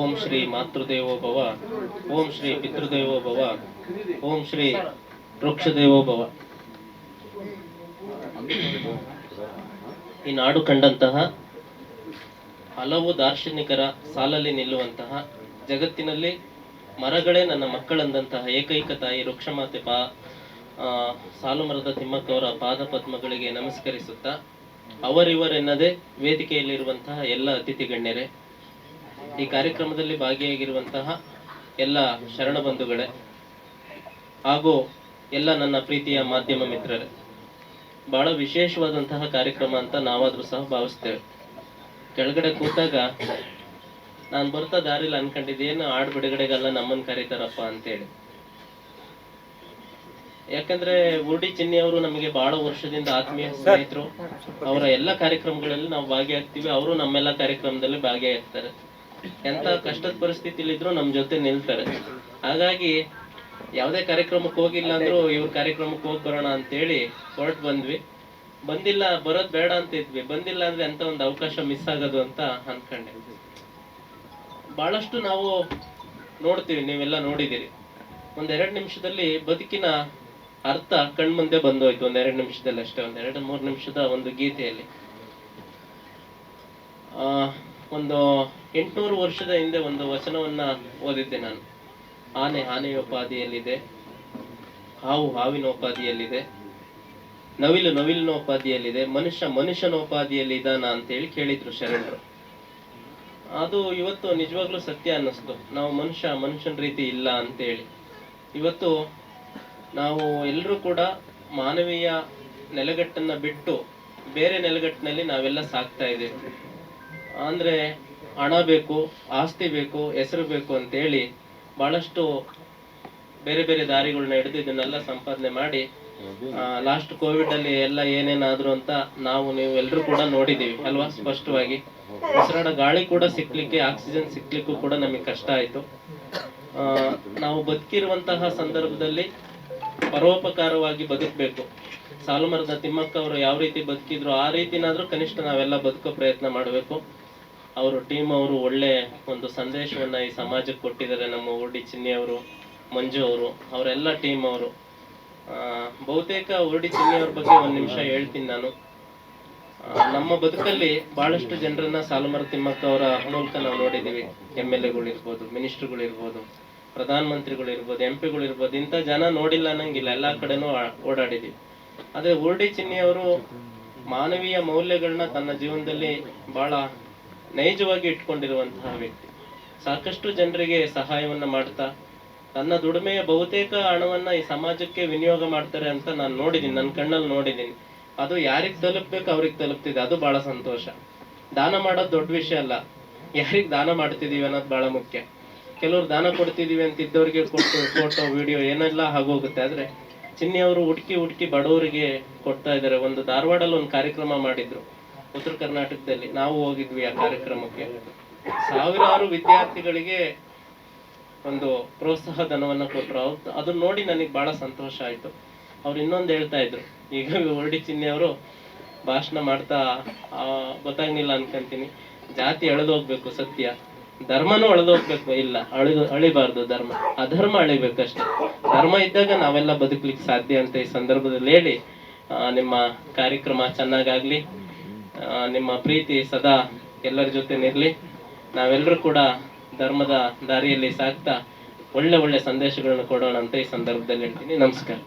ಓಂ ಶ್ರೀ ಮಾತೃದೇವೋ ಭವ, ಓಂ ಶ್ರೀ ಪಿತೃದೇವೋ ಭವ, ಓಂ ಶ್ರೀ ವೃಕ್ಷದೇವೋ ಭವ. ಈ ನಾಡು ಕಂಡಂತಹ ಹಲವು ದಾರ್ಶನಿಕರ ಸಾಲಲ್ಲಿ ನಿಲ್ಲುವಂತಹ, ಜಗತ್ತಿನಲ್ಲಿ ಮರಗಳೇ ನನ್ನ ಮಕ್ಕಳಂದಂತಹ ಏಕೈಕ ತಾಯಿ ವೃಕ್ಷಮಾತೆ ಸಾಲುಮರದ ತಿಮ್ಮಕ್ಕವರ ಪಾದ ಪದ್ಮಗಳಿಗೆ ನಮಸ್ಕರಿಸುತ್ತಾ, ಅವರಿವರೆನ್ನದೇ ವೇದಿಕೆಯಲ್ಲಿರುವಂತಹ ಎಲ್ಲ ಅತಿಥಿ ಗಣ್ಯರೇ, ಈ ಕಾರ್ಯಕ್ರಮದಲ್ಲಿ ಭಾಗಿಯಾಗಿರುವಂತಹ ಎಲ್ಲ ಶರಣ ಬಂಧುಗಳೇ ಹಾಗೂ ಎಲ್ಲ ನನ್ನ ಪ್ರೀತಿಯ ಮಾಧ್ಯಮ ಮಿತ್ರರೇ, ಬಹಳ ವಿಶೇಷವಾದಂತಹ ಕಾರ್ಯಕ್ರಮ ಅಂತ ನಾವಾದ್ರೂ ಸಹ ಭಾವಿಸ್ತೇವೆ. ಕೆಳಗಡೆ ಕೂತಾಗ ನಾನು ಬರ್ತಾ ದಾರಿಲಿ ಅನ್ಕೊಂಡಿದ್ದೇನು ಹಾಡು ಬಿಡುಗಡೆಗೆಲ್ಲ ನಮ್ಮನ್ನು ಕರೀತಾರಪ್ಪ ಅಂತೇಳಿ. ಯಾಕಂದ್ರೆ ಉರ್ಡಿ ಚಿನ್ನಿ ಅವರು ನಮಗೆ ಬಹಳ ವರ್ಷದಿಂದ ಆತ್ಮೀಯ ಸ್ನೇಹಿತರು. ಅವರ ಎಲ್ಲ ಕಾರ್ಯಕ್ರಮಗಳಲ್ಲಿ ನಾವು ಭಾಗಿಯಾಗ್ತೀವಿ, ಅವರು ನಮ್ಮೆಲ್ಲ ಕಾರ್ಯಕ್ರಮದಲ್ಲಿ ಭಾಗಿಯಾಗ್ತಾರೆ. ಎಂತ ಕಷ್ಟದ ಪರಿಸ್ಥಿತಿಲಿದ್ರು ನಮ್ ಜೊತೆ ನಿಲ್ತಾರೆ. ಹಾಗಾಗಿ ಯಾವುದೇ ಕಾರ್ಯಕ್ರಮಕ್ಕೆ ಹೋಗಿಲ್ಲ ಅಂದ್ರೂ ಇವ್ರ ಕಾರ್ಯಕ್ರಮಕ್ಕೆ ಹೋಗಿ ಬರೋಣ ಅಂತೇಳಿ ಹೊರಟು ಬಂದ್ವಿ. ಬಂದಿಲ್ಲ, ಬರೋದ್ ಬೇಡ ಅಂತ ಇದ್ವಿ. ಬಂದಿಲ್ಲ ಅಂದ್ರೆ ಎಂತ ಒಂದು ಅವಕಾಶ ಮಿಸ್ ಆಗೋದು ಅಂತ ಅನ್ಕೊಂಡೆ. ಬಹಳಷ್ಟು ನಾವು ನೋಡ್ತೀವಿ, ನೀವೆಲ್ಲ ನೋಡಿದಿರಿ. 1-2 ನಿಮಿಷದಲ್ಲಿ ಬದುಕಿನ ಅರ್ಥ ಕಣ್ಮುಂದೆ ಬಂದೋಯ್ತು. 1-2 ನಿಮಿಷದಲ್ಲಿ ಅಷ್ಟೇ, 1-2-3 ನಿಮಿಷದ ಒಂದು ಗೀತೆಯಲ್ಲಿ. ಒಂದು 800 ವರ್ಷದ ಹಿಂದೆ ಒಂದು ವಚನವನ್ನ ಓದಿದ್ದೆ ನಾನು. ಆನೆ ಆನೆಯೋಪಾದಿಯಲ್ಲಿದೆ, ಹಾವು ಹಾವಿನೋಪಾದಿಯಲ್ಲಿದೆ, ನವಿಲು ನವಿಲಿನೋಪಾದಿಯಲ್ಲಿದೆ, ಮನುಷ್ಯ ಮನುಷ್ಯನೋಪಾದಿಯಲ್ಲಿ ಇದಾನ ಅಂತೇಳಿ ಕೇಳಿದ್ರು ಶರಣರು. ಅದು ಇವತ್ತು ನಿಜವಾಗ್ಲೂ ಸತ್ಯ ಅನ್ನಿಸ್ತು. ನಾವು ಮನುಷ್ಯನ ರೀತಿ ಇಲ್ಲ ಅಂತೇಳಿ. ಇವತ್ತು ನಾವು ಎಲ್ಲರೂ ಕೂಡ ಮಾನವೀಯ ನೆಲೆಗಟ್ಟನ್ನ ಬಿಟ್ಟು ಬೇರೆ ನೆಲೆಗಟ್ಟಿನಲ್ಲಿ ನಾವೆಲ್ಲ ಸಾಕ್ತಾ ಇದ್ದೀವಿ. ಅಂದ್ರೆ ಹಣ ಬೇಕು, ಆಸ್ತಿ ಬೇಕು, ಹೆಸರು ಬೇಕು ಅಂತೇಳಿ ಬಹಳಷ್ಟು ಬೇರೆ ಬೇರೆ ದಾರಿಗಳನ್ನ ಹಿಡಿದು ಇದನ್ನೆಲ್ಲ ಸಂಪಾದನೆ ಮಾಡಿ ಲಾಸ್ಟ್ ಕೋವಿಡ್ ಅಲ್ಲಿ ಎಲ್ಲ ಏನೇನಾದ್ರು ಅಂತ ನೀವು ಎಲ್ಲರೂ ಕೂಡ ನೋಡಿದೀವಿ ಅಲ್ವಾ. ಸ್ಪಷ್ಟವಾಗಿ ಉಸಿರಾಡ ಗಾಳಿ ಕೂಡ ಸಿಕ್ಲಿಕ್ಕೆ, ಆಕ್ಸಿಜನ್ ಸಿಕ್ಲಿಕ್ಕೂ ಕೂಡ ನಮಗೆ ಕಷ್ಟ ಆಯ್ತು. ನಾವು ಬದುಕಿರುವಂತಹ ಸಂದರ್ಭದಲ್ಲಿ ಪರೋಪಕಾರವಾಗಿ ಬದುಕಬೇಕು. ಸಾಲುಮರದ ತಿಮ್ಮಕ್ಕ ಅವರು ಯಾವ ರೀತಿ ಬದುಕಿದ್ರು ಆ ರೀತಿನಾದ್ರೂ ಕನಿಷ್ಠ ನಾವೆಲ್ಲ ಬದುಕೋ ಪ್ರಯತ್ನ ಮಾಡಬೇಕು. ಅವರು ಟೀಮ್ ಅವರು ಒಳ್ಳೆ ಒಂದು ಸಂದೇಶವನ್ನ ಈ ಸಮಾಜಕ್ಕೆ ಕೊಟ್ಟಿದ್ದಾರೆ. ನಮ್ಮ ಉರ್ಡಿ ಚಿನ್ನಿ ಅವರು, ಮಂಜು ಅವರು, ಅವರೆಲ್ಲ ಟೀಮ್ ಅವರು. ಬಹುತೇಕ ಉರ್ಡಿ ಚಿನ್ನಿ ಅವ್ರ ಬಗ್ಗೆ 1 ನಿಮಿಷ ಹೇಳ್ತೀನಿ ನಾನು. ನಮ್ಮ ಬದುಕಲ್ಲಿ ಬಹಳಷ್ಟು ಜನರನ್ನ ಸಾಲುಮರದ ತಿಮ್ಮಕ್ಕ ಅವರ ಮೂಲಕ ನಾವು ನೋಡಿದೀವಿ. MLA ಇರ್ಬೋದು, ಮಿನಿಸ್ಟರ್ಗಳಿರ್ಬೋದು, ಪ್ರಧಾನ ಮಂತ್ರಿಗಳಿರ್ಬೋದು, MP ಗಳಿರ್ಬೋದು. ಇಂಥ ಜನ ನೋಡಿಲ್ಲ ಅನ್ನಂಗಿಲ್ಲ, ಎಲ್ಲಾ ಕಡೆನೂ ಓಡಾಡಿದೀವಿ. ಆದ್ರೆ ಉರ್ಡಿ ಚಿನ್ನಿ ಅವರು ಮಾನವೀಯ ಮೌಲ್ಯಗಳನ್ನ ತನ್ನ ಜೀವನದಲ್ಲಿ ಬಹಳ ನೈಜವಾಗಿ ಇಟ್ಕೊಂಡಿರುವಂತಹ ವ್ಯಕ್ತಿ. ಸಾಕಷ್ಟು ಜನರಿಗೆ ಸಹಾಯವನ್ನ ಮಾಡ್ತಾ ತನ್ನ ದುಡಿಮೆಯ ಬಹುತೇಕ ಹಣವನ್ನ ಈ ಸಮಾಜಕ್ಕೆ ವಿನಿಯೋಗ ಮಾಡ್ತಾರೆ ಅಂತ ನಾನು ನೋಡಿದೀನಿ, ನನ್ನ ಕಣ್ಣಲ್ಲಿ ನೋಡಿದೀನಿ. ಅದು ಯಾರಿಗ್ ತಲುಪ್ಬೇಕು ಅವ್ರಿಗೆ ತಲುಪ್ತಿದೆ, ಅದು ಬಹಳ ಸಂತೋಷ. ದಾನ ಮಾಡೋದು ದೊಡ್ಡ ವಿಷಯ ಅಲ್ಲ, ಯಾರಿಗ್ ದಾನ ಮಾಡ್ತಿದೀವಿ ಅನ್ನೋದು ಬಹಳ ಮುಖ್ಯ. ಕೆಲವ್ರು ದಾನ ಕೊಡ್ತಿದೀವಿ ಅಂತ ಇದ್ದವ್ರಿಗೆ ಕೊಟ್ಟು ಫೋಟೋ ವಿಡಿಯೋ ಏನೆಲ್ಲ ಆಗೋಗುತ್ತೆ. ಆದ್ರೆ ಚಿನ್ನಿ ಅವರು ಹುಡುಕಿ ಬಡವರಿಗೆ ಕೊಡ್ತಾ ಇದ್ದಾರೆ. ಒಂದು ಧಾರವಾಡಲ್ಲಿ ಒಂದು ಕಾರ್ಯಕ್ರಮ ಮಾಡಿದ್ರು, ಉತ್ತರ ಕರ್ನಾಟಕದಲ್ಲಿ. ನಾವು ಹೋಗಿದ್ವಿ ಆ ಕಾರ್ಯಕ್ರಮಕ್ಕೆ. ಸಾವಿರಾರು ವಿದ್ಯಾರ್ಥಿಗಳಿಗೆ ಒಂದು ಪ್ರೋತ್ಸಾಹ ಧನವನ್ನ ಕೊಟ್ರು. ಅದನ್ನ ನೋಡಿ ನನಗೆ ಬಹಳ ಸಂತೋಷ ಆಯ್ತು. ಅವ್ರು ಇನ್ನೊಂದು ಹೇಳ್ತಾ ಇದ್ರು, ಈಗ ಉರ್ಡಿ ಚಿನ್ನಿ ಅವರು ಭಾಷಣ ಮಾಡ್ತಾ ಗೊತ್ತಾಗ್ಲಿಲ್ಲ ಅನ್ಕೊಂತೀನಿ, ಜಾತಿ ಎಳೆದೋಗ್ಬೇಕು ಸತ್ಯ, ಧರ್ಮನೂ ಅಳೆದೋಗ್ಬೇಕು. ಇಲ್ಲ, ಅಳಿಬಾರ್ದು ಧರ್ಮ, ಅಧರ್ಮ ಅಳಿಬೇಕಷ್ಟೆ. ಧರ್ಮ ಇದ್ದಾಗ ನಾವೆಲ್ಲ ಬದುಕ್ಲಿಕ್ಕೆ ಸಾಧ್ಯ ಅಂತ ಈ ಸಂದರ್ಭದಲ್ಲಿ ಹೇಳಿ, ನಿಮ್ಮ ಕಾರ್ಯಕ್ರಮ ಚೆನ್ನಾಗಾಗ್ಲಿ, ನಿಮ್ಮ ಪ್ರೀತಿ ಸದಾ ಎಲ್ಲರ ಜೊತೆ ನಿರ್ಲಿ. ನಾವೆಲ್ಲರೂ ಕೂಡ ಧರ್ಮದ ದಾರಿಯಲ್ಲಿ ಸಾಕ್ತಾ ಒಳ್ಳೆ ಸಂದೇಶಗಳನ್ನು ಕೊಡೋಣ ಅಂತ ಈ ಸಂದರ್ಭದಲ್ಲಿ ಹೇಳ್ತೀನಿ. ನಮಸ್ಕಾರ.